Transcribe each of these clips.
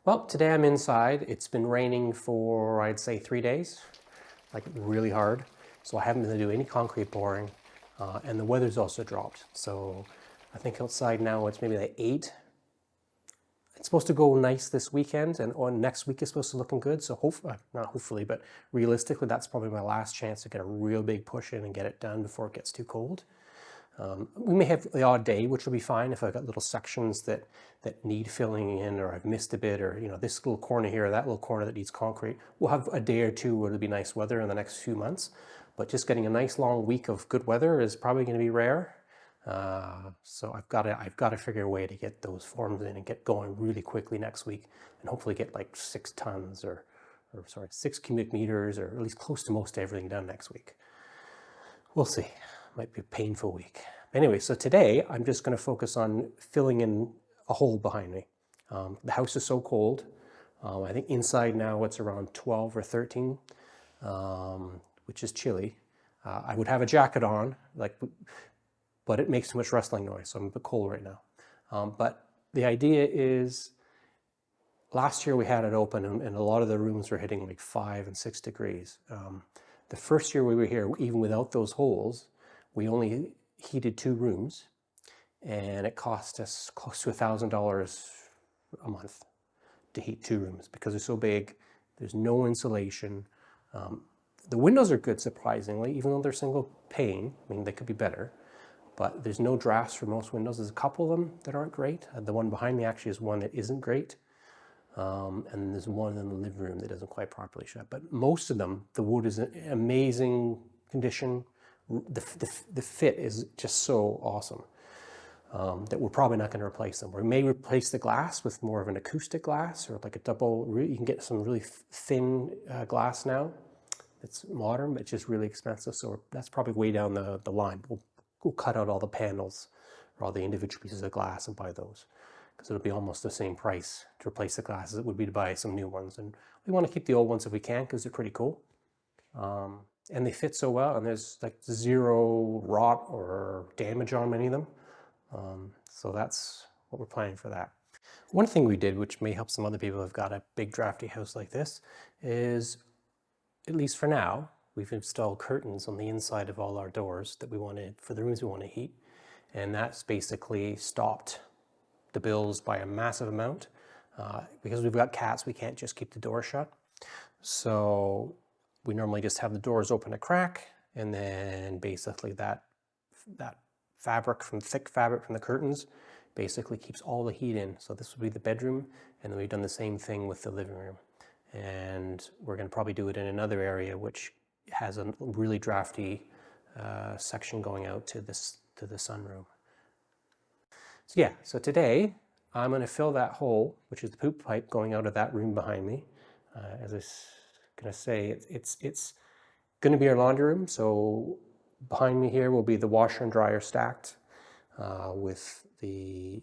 Well, today I'm inside. It's been raining for, I'd say, 3 days, like really hard. So I haven't been able to do any concrete pouring, and the weather's also dropped. So I think outside now it's maybe like 8. It's supposed to go nice this weekend, and on next week is supposed to looking good. So not hopefully, but realistically, that's probably my last chance to get a real big push in and get it done before it gets too cold. We may have the odd day, which will be fine if I've got little sections that need filling in, or I've missed a bit, or this little corner here, or that little corner that needs concrete. We'll have a day or two where it'll be nice weather in the next few months, but just getting a nice long week of good weather is probably going to be rare. So I've got to figure a way to get those forms in and get going really quickly next week, and hopefully get like 6 tons or 6 cubic meters, or at least close to most everything done next week. We'll see. Might be a painful week. Anyway, so today I'm just going to focus on filling in a hole behind me. The house is so cold. I think inside now it's around 12 or 13, which is chilly. I would have a jacket on, but it makes too much rustling noise, so I'm a bit cold right now. But the idea is, last year we had it open, and a lot of the rooms were hitting like 5 and 6 degrees. The first year we were here, even without those holes, we only heated 2 rooms, and it cost us close to $1,000 a month to heat 2 rooms because they're so big. There's no insulation. The windows are good, surprisingly, even though they're single pane. I mean, they could be better, but there's no drafts for most windows. There's a couple of them that aren't great. The one behind me actually is one that isn't great. And there's one in the living room that doesn't quite properly shut. But most of them, the wood is in amazing condition. The fit is just so awesome that we're probably not going to replace them. We may replace the glass with more of an acoustic glass, or like a double. You can get some really thin glass now. It's modern, but it's just really expensive. So that's probably way down the line. We'll cut out all the panels or all the individual pieces of glass and buy those, because it'll be almost the same price to replace the glass as it would be to buy some new ones. And we want to keep the old ones if we can, because they're pretty cool. And they fit so well, and there's like 0 rot or damage on many of them. So that's what we're planning for that. One thing we did, which may help some other people who've got a big drafty house like this, is, at least for now, we've installed curtains on the inside of all our doors that we wanted for the rooms we want to heat. And that's basically stopped the bills by a massive amount. Because we've got cats, we can't just keep the door shut. So we normally just have the doors open a crack, and then basically that thick fabric from the curtains basically keeps all the heat in. So this would be the bedroom, and then we've done the same thing with the living room. And we're going to probably do it in another area which has a really drafty section going out to the sunroom. So yeah, so today I'm going to fill that hole, which is the poop pipe going out of that room behind me. As I was going to say, it's going to be our laundry room. So behind me here will be the washer and dryer stacked with the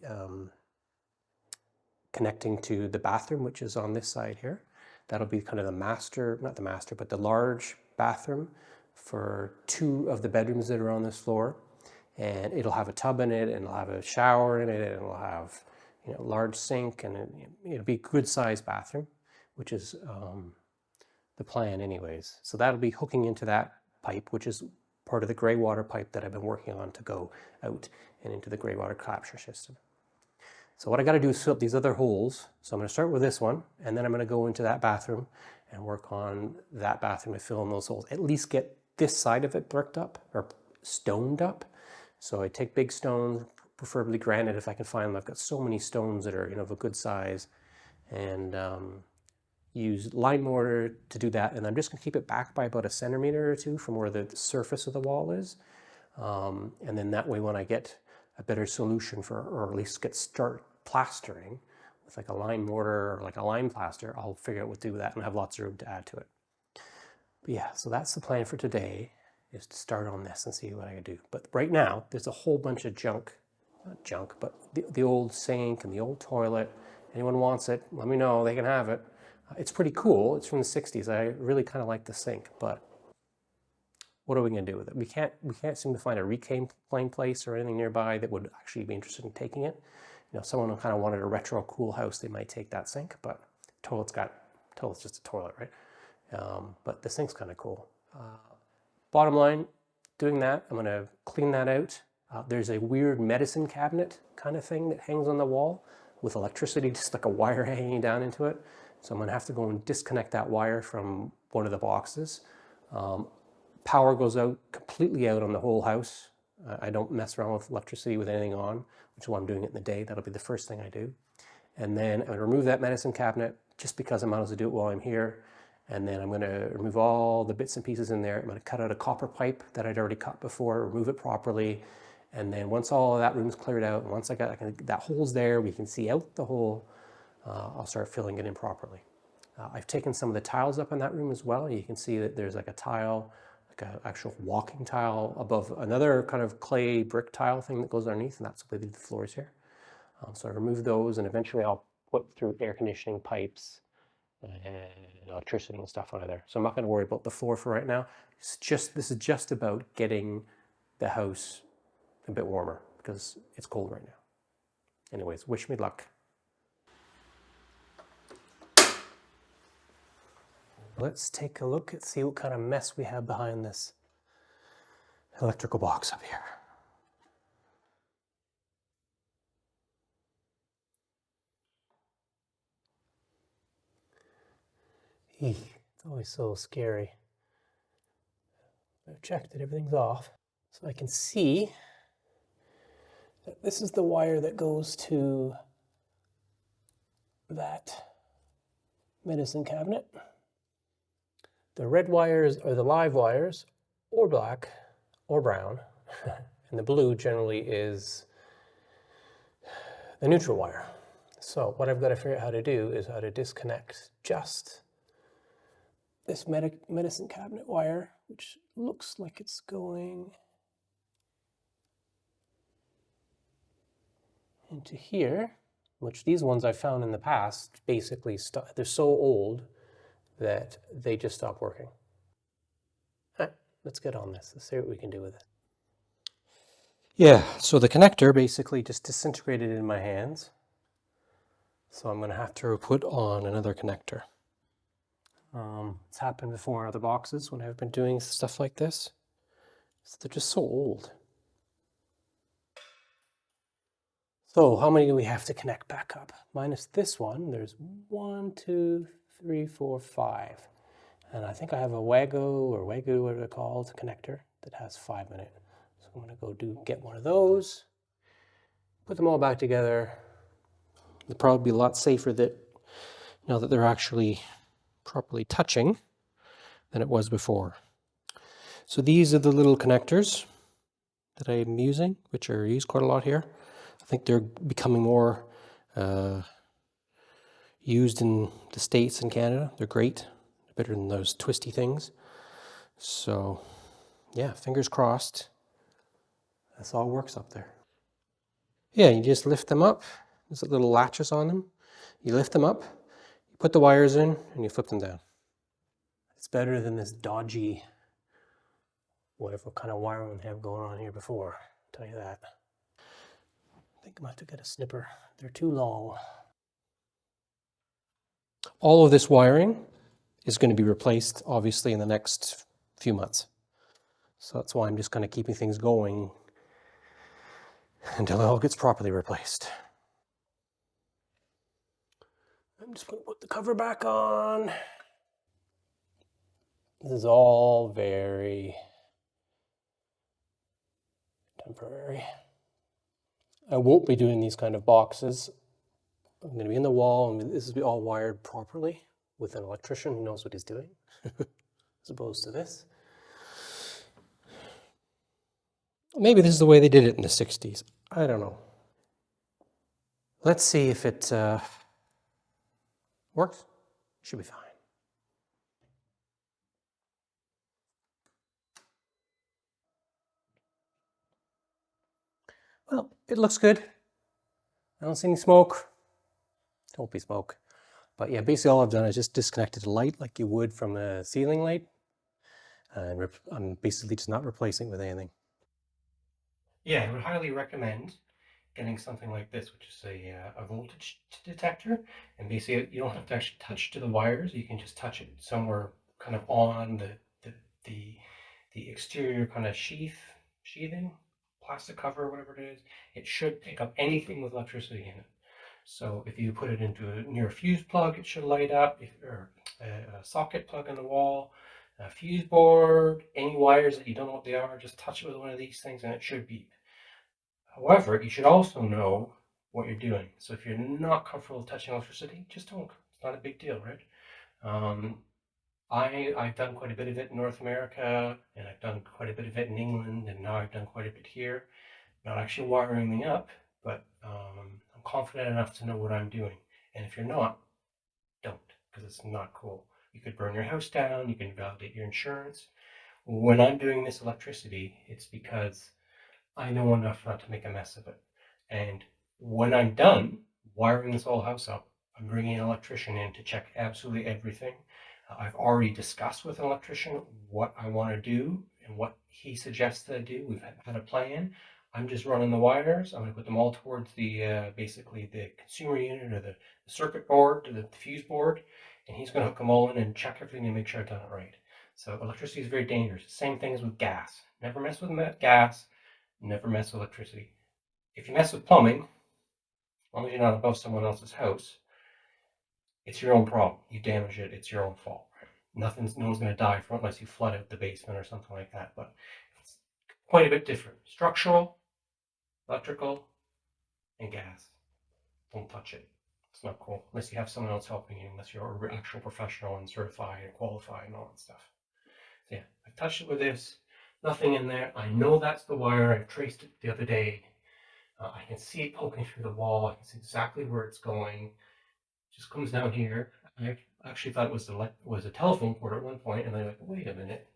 connecting to the bathroom, which is on this side here. That'll be kind of the master, not the master, but the large bathroom for 2 of the bedrooms that are on this floor. And it'll have a tub in it, and it'll have a shower in it, and it'll have large sink, and it'll be a good sized bathroom, which is the plan anyways. So that'll be hooking into that pipe, which is part of the gray water pipe that I've been working on to go out and into the gray water capture system. So what I got to do is fill up these other holes. So I'm going to start with this one, and then I'm going to go into that bathroom and work on that bathroom to fill in those holes. At least get this side of it bricked up or stoned up. So I take big stones, preferably granite if I can find them. I've got so many stones that are of a good size, and use lime mortar to do that. And I'm just going to keep it back by about 1 centimeter or 2 from where the surface of the wall is. And then that way, when I get a better solution or at least start plastering with like a lime mortar or like a lime plaster, I'll figure out what to do with that and have lots of room to add to it. But yeah, so that's the plan for today, is to start on this and see what I can do. But right now, there's a whole bunch of junk, not junk, but the old sink and the old toilet. Anyone wants it, let me know, they can have it. It's pretty cool. It's from the 60s. I really kind of like the sink, but what are we going to do with it? We can't seem to find a reclaimed place or anything nearby that would actually be interested in taking it. If someone kind of wanted a retro cool house, they might take that sink, but toilet's just a toilet, right? But the sink's kind of cool. Bottom line, doing that, I'm gonna clean that out. There's a weird medicine cabinet kind of thing that hangs on the wall with electricity, just like a wire hanging down into it. So I'm gonna have to go and disconnect that wire from one of the boxes. Power goes out, completely out on the whole house. I don't mess around with electricity with anything on, which is why I'm doing it in the day. That'll be the first thing I do. And then I'm gonna remove that medicine cabinet just because I might as well do it while I'm here. And then I'm gonna remove all the bits and pieces in there. I'm gonna cut out a copper pipe that I'd already cut before, remove it properly. And then once all of that room's cleared out, and once I got that hole's there, we can see out the hole, I'll start filling it in properly. I've taken some of the tiles up in that room as well. You can see that there's like a tile, like an actual walking tile above another kind of clay brick tile thing that goes underneath, and that's the way they do the floors here. So I remove those, and eventually I'll put through air conditioning pipes and electricity and stuff under there. So I'm not going to worry about the floor for right now. This is just about getting the house a bit warmer because it's cold right now. Anyways, wish me luck. Let's take a look and see what kind of mess we have behind this electrical box up here. It's always so scary. I've checked that everything's off, so I can see that this is the wire that goes to that medicine cabinet. The red wires are the live wires, or black, or brown, and the blue generally is the neutral wire. So what I've got to figure out how to do is how to disconnect just this medicine cabinet wire, which looks like it's going into here, which these ones I've found in the past basically they're so old that they just stop working. All right, let's get on this. Let's see what we can do with it. Yeah, so the connector basically just disintegrated in my hands. So I'm going to have to put on another connector. It's happened before in other boxes when I've been doing stuff like this. So they're just so old. So how many do we have to connect back up? Minus this one, there's 1, 2, 3, 4, 5. And I think I have a Wago, whatever they're called, connector that has 5 in it. So I'm gonna go get one of those, put them all back together. It'll probably be a lot safer that now that they're actually properly touching than it was before. So these are the little connectors that I'm using, which are used quite a lot here. I think they're becoming more used in the States and Canada. They're great, better than those twisty things. So yeah, fingers crossed this all works up there. Yeah, you just lift them up. There's little latches on them. You lift them up, you put the wires in, and you flip them down. It's better than this dodgy, whatever kind of wiring we have going on here before, I'll tell you that. I think I'm going to have to get a snipper. They're too long. All of this wiring is going to be replaced, obviously, in the next few months. So that's why I'm just kind of keeping things going until it all gets properly replaced. I'm just going to put the cover back on. This is all very temporary. I won't be doing these kind of boxes. I'm going to be in the wall, and this will be all wired properly with an electrician who knows what he's doing, as opposed to this. Maybe this is the way they did it in the 60s. I don't know. Let's see if it works. Should be fine. Well, it looks good. I don't see any smoke. Don't be smoke. But yeah, basically all I've done is just disconnected a light like you would from a ceiling light. And I'm basically just not replacing it with anything. Yeah, I would highly recommend getting something like this, which is a voltage detector. And basically, you don't have to actually touch to the wires. You can just touch it somewhere kind of on the, the exterior kind of sheathing, plastic cover, whatever it is. It should pick up anything with electricity in it. So if you put it near a fuse plug, it should light up, or a socket plug in the wall, a fuse board, any wires that you don't know what they are, just touch it with one of these things and it should beep. However, you should also know what you're doing. So if you're not comfortable touching electricity, just don't. It's not a big deal, right? I've done quite a bit of it in North America, and I've done quite a bit of it in England, and now I've done quite a bit here. Not actually wiring me up, but I'm confident enough to know what I'm doing. And if you're not, don't, because it's not cool. You could burn your house down, you can invalidate your insurance. When I'm doing this electricity, it's because I know enough not to make a mess of it. And when I'm done wiring this whole house up, I'm bringing an electrician in to check absolutely everything. I've already discussed with an electrician what I want to do and what he suggests that I do. We've had a plan. I'm just running the wires. I'm going to put them all towards the basically the consumer unit or the circuit board, the fuse board, and he's going to hook them all in and check everything and make sure I've done it right. So electricity is very dangerous. Same thing as with gas. Never mess with gas. Never mess with electricity. If you mess with plumbing, as long as you're not above someone else's house, it's your own problem. You damage it, it's your own fault. No one's going to die from it unless you flood out the basement or something like that. But it's quite a bit different. Structural, electrical, and gas. Don't touch it. It's not cool unless you have someone else helping you. Unless you're an actual professional and certified and qualified and all that stuff. So yeah, I touched it with this. Nothing in there. I know that's the wire. I traced it the other day. I can see it poking through the wall. I can see exactly where it's going. It just comes down here. I actually thought it was a telephone port at one point, and I'm like, wait a minute.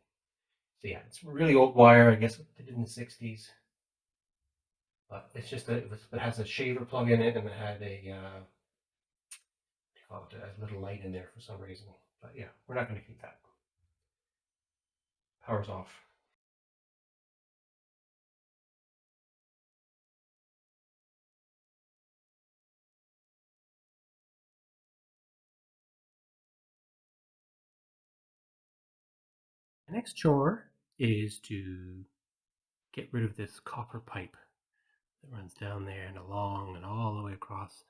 So yeah, it's a really old wire. I guess they did in the 60s. But it's just it has a shaver plug in it, and it had a little light in there for some reason. But yeah, we're not going to keep that. Power's off. The next chore is to get rid of this copper pipe that runs down there and along and all the way across.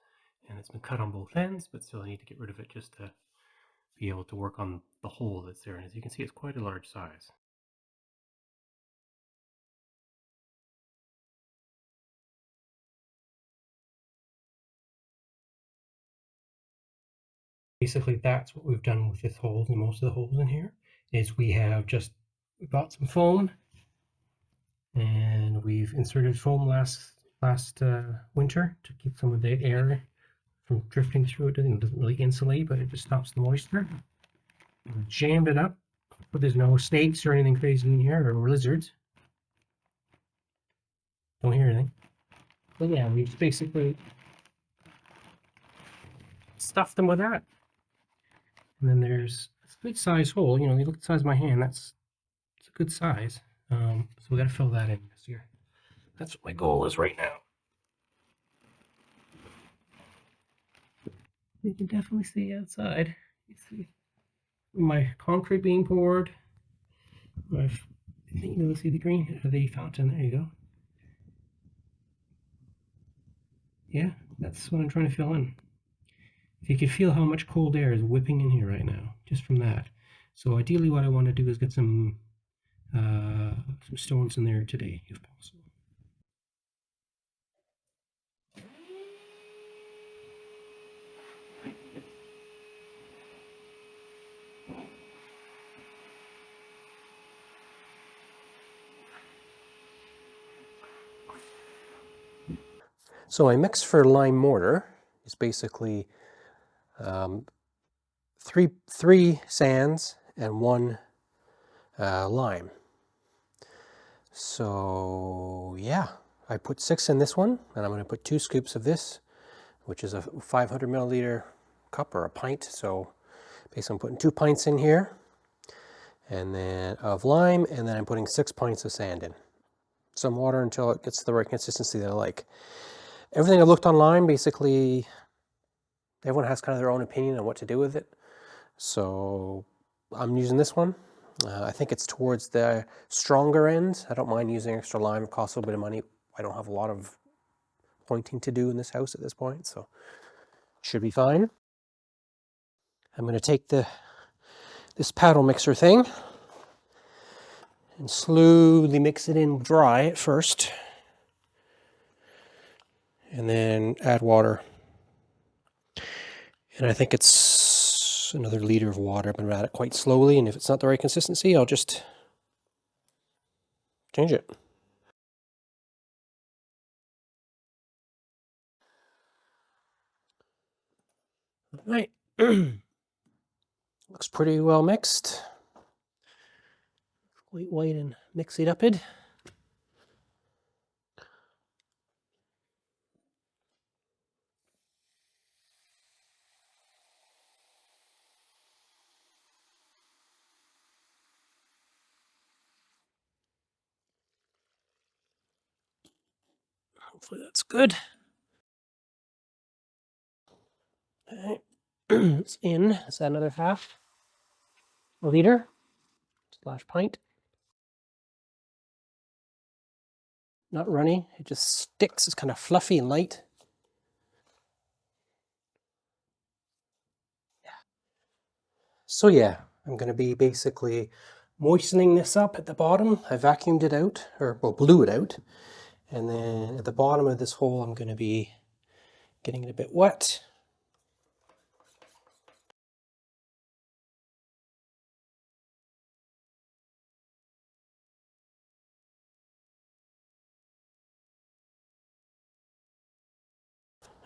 And it's been cut on both ends, but still I need to get rid of it just to be able to work on the hole that's there. And as you can see, it's quite a large size. Basically, that's what we've done with this hole and most of the holes in here, is we bought some foam, and we've inserted foam last winter to keep some of the air from drifting through. It doesn't really insulate, but it just stops the moisture. We've jammed it up, but there's no snakes or anything crazy in here, or lizards. Don't hear anything. But yeah, we just basically stuffed them with that. And then there's a good size hole. You look at the size of my hand. It's a good size. So we got to fill that in this year. That's what my goal is right now. You can definitely see outside. You see my concrete being poured. See the green, the fountain. There you go. Yeah, that's what I'm trying to fill in. If you can feel how much cold air is whipping in here right now, just from that. So ideally what I want to do is get some stones in there today, if possible. So my mix for lime mortar is basically three sands and one lime. So yeah, I put 6 in this one, and I'm going to put 2 scoops of this, which is a 500 milliliter cup or a pint. So basically I'm putting 2 pints in here, and then of lime, and then I'm putting 6 pints of sand in. Some water until it gets to the right consistency that I like. everything I looked online, basically, everyone has kind of their own opinion on what to do with it. So I'm using this one. I think it's towards the stronger end. I don't mind using extra lime. It costs a little bit of money. I don't have a lot of pointing to do in this house at this point, so should be fine. I'm going to take this paddle mixer thing and slowly mix it in dry at first, and then add water. And I think it's another liter of water. I'm going to add it quite slowly, and if it's not the right consistency, I'll just change it. All right. Looks pretty well mixed. Quite white and mix it up it. Hopefully that's good. All right. It's in. Is that another half a liter / pint? Not runny. It just sticks. It's kind of fluffy and light. So yeah, I'm going to be basically moistening this up at the bottom. I vacuumed it out, or well, blew it out. And then at the bottom of this hole, I'm going to be getting it a bit wet.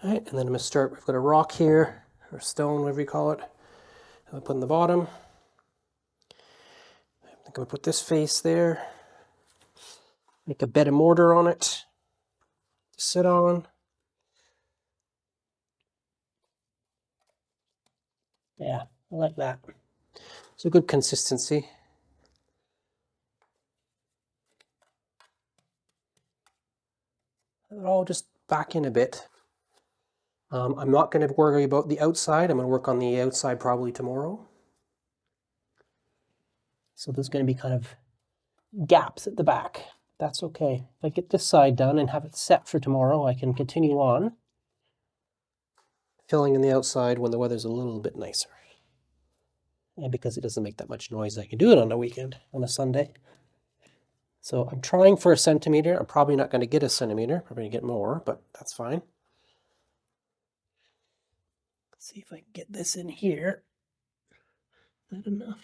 All right, and then I'm going to start, we've got a rock here, or stone, whatever you call it. I'm going to put in the bottom. I think I'm going to put this face there. Make a bed of mortar on it to sit on. Yeah, I like that. It's a good consistency. I'll just back in a bit. I'm not going to worry about the outside. I'm going to work on the outside probably tomorrow. So there's going to be kind of gaps at the back. That's okay. If I get this side done and have it set for tomorrow, I can continue on filling in the outside when the weather's a little bit nicer. And because it doesn't make that much noise, I can do it on a weekend, on a Sunday. So I'm trying for 1 centimeter. I'm probably not going to get 1 centimeter. Probably going to get more, but that's fine. Let's see if I can get this in here. Is that enough?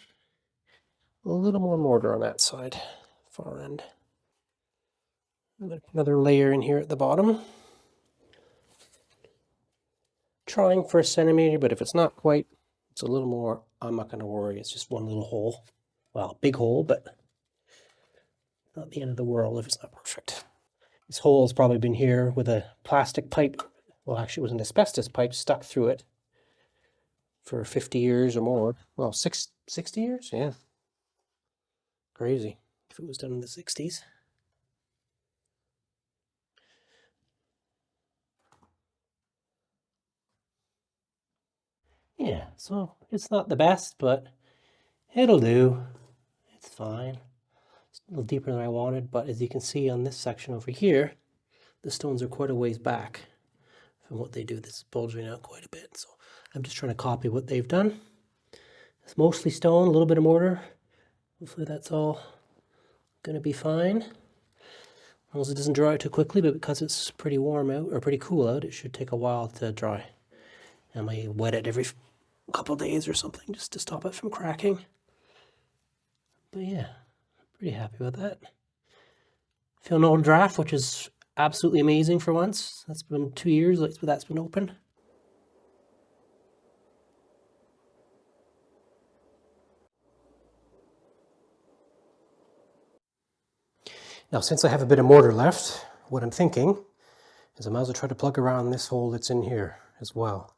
A little more mortar on that side, far end. I'm going to put another layer in here at the bottom. Trying for 1 centimeter, but if it's not quite, it's a little more. I'm not going to worry. It's just one little hole. Well, big hole, but not the end of the world if it's not perfect. This hole has probably been here with a plastic pipe. Well, actually, it was an asbestos pipe stuck through it for 50 years or more. Well, 60 years? Yeah. Crazy if it was done in the 60s. Yeah, so it's not the best, but it'll do. It's fine. It's a little deeper than I wanted, but as you can see on this section over here, the stones are quite a ways back from what they do. This is bulging out quite a bit, so I'm just trying to copy what they've done. It's mostly stone, a little bit of mortar. Hopefully that's all going to be fine. As long as it doesn't dry out too quickly, but because it's pretty warm out, or pretty cool out, it should take a while to dry. I might wet it every couple of days or something just to stop it from cracking. But yeah, pretty happy with that. Feel no draft, which is absolutely amazing for once. That's been 2 years that's been open. Now, since I have a bit of mortar left, what I'm thinking is I might as well try to plug around this hole that's in here as well.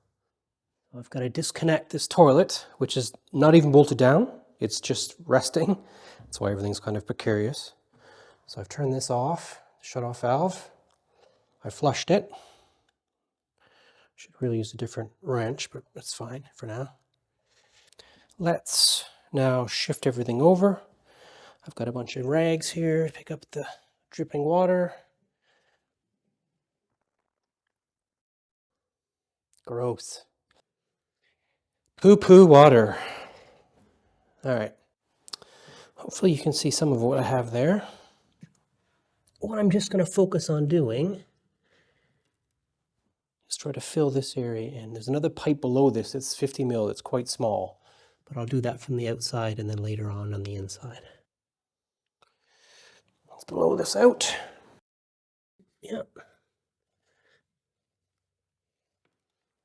I've got to disconnect this toilet, which is not even bolted down. It's just resting. That's why everything's kind of precarious. So I've turned this off, the shut-off valve. I flushed it. Should really use a different wrench, but that's fine for now. Let's now shift everything over. I've got a bunch of rags here to pick up the dripping water. Gross. Poo-poo water. All right. Hopefully you can see some of what I have there. What I'm just going to focus on doing is try to fill this area in. There's another pipe below this. It's 50 mil. It's quite small, but I'll do that from the outside and then later on the inside. Let's blow this out. Yep.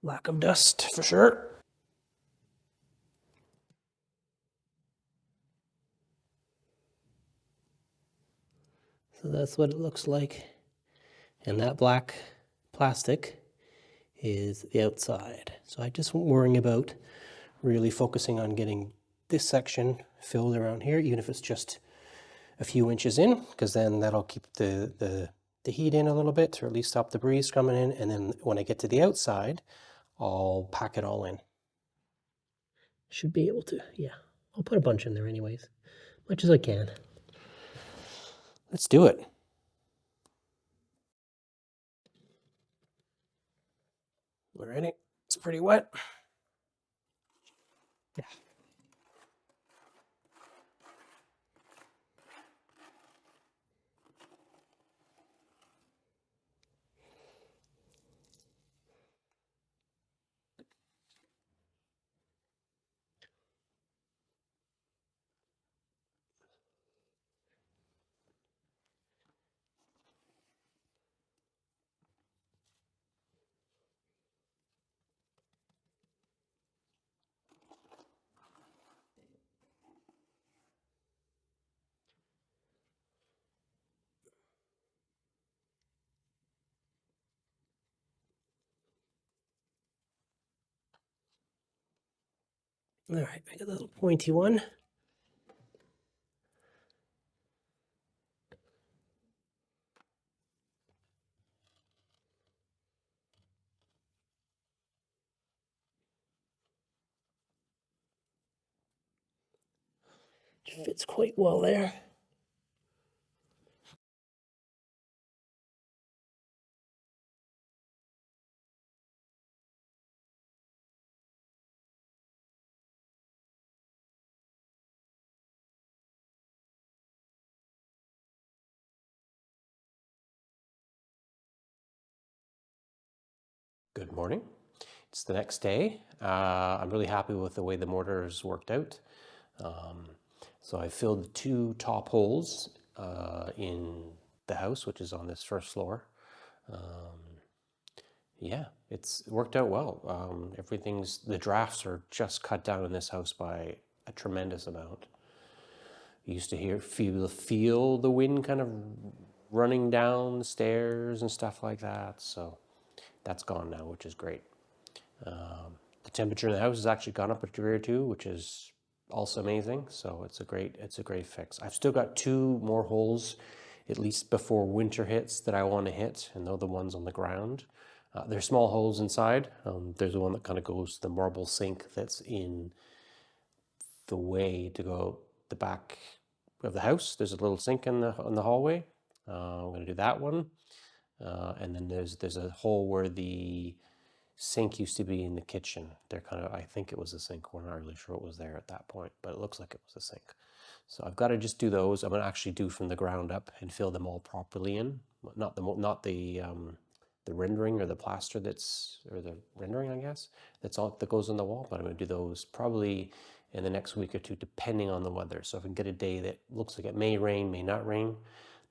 Lack of dust for sure. So that's what it looks like. And that black plastic is the outside. So I just wasn't worrying about really focusing on getting this section filled around here, even if it's just a few inches in, because then that'll keep the heat in a little bit, or at least stop the breeze coming in. And then when I get to the outside, I'll pack it all in. Should be able to, yeah. I'll put a bunch in there anyways, much as I can. Let's do it. Alrighty, it's pretty wet. Yeah. All right, I got a little pointy one. It fits quite well there. Good morning. It's the next day. I'm really happy with the way the mortar has worked out. So I filled the 2 top holes in the house, which is on this first floor. Yeah, it's worked out well. The drafts are just cut down in this house by a tremendous amount. You used to feel the wind kind of running down the stairs and stuff like that. So that's gone now, which is great. The temperature in the house has actually gone up a degree or 2, which is also amazing. So it's a great fix. I've still got 2 more holes, at least before winter hits, that I want to hit, and they're the ones on the ground. They're small holes inside. There's the one that kind of goes to the marble sink that's in the way to go the back of the house. There's a little sink in the hallway. I'm going to do that one. And then there's a hole where the sink used to be in the kitchen. I think it was a sink. We're not really sure what was there at that point, but it looks like it was a sink. So I've got to just do those. I'm going to actually do from the ground up and fill them all properly in. Not the rendering or the plaster or the rendering, I guess, that goes on the wall, but I'm going to do those probably in the next week or 2, depending on the weather. So if I can get a day that looks like it may rain, may not rain,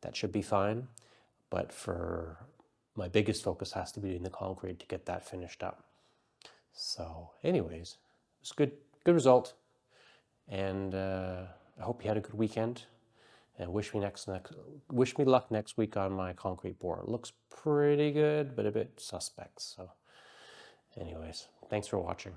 that should be fine. But for my biggest focus has to be doing the concrete to get that finished up. So anyways, it's good result. And I hope you had a good weekend. And wish me luck next week on my concrete pour. It looks pretty good, but a bit suspect. So anyways, thanks for watching.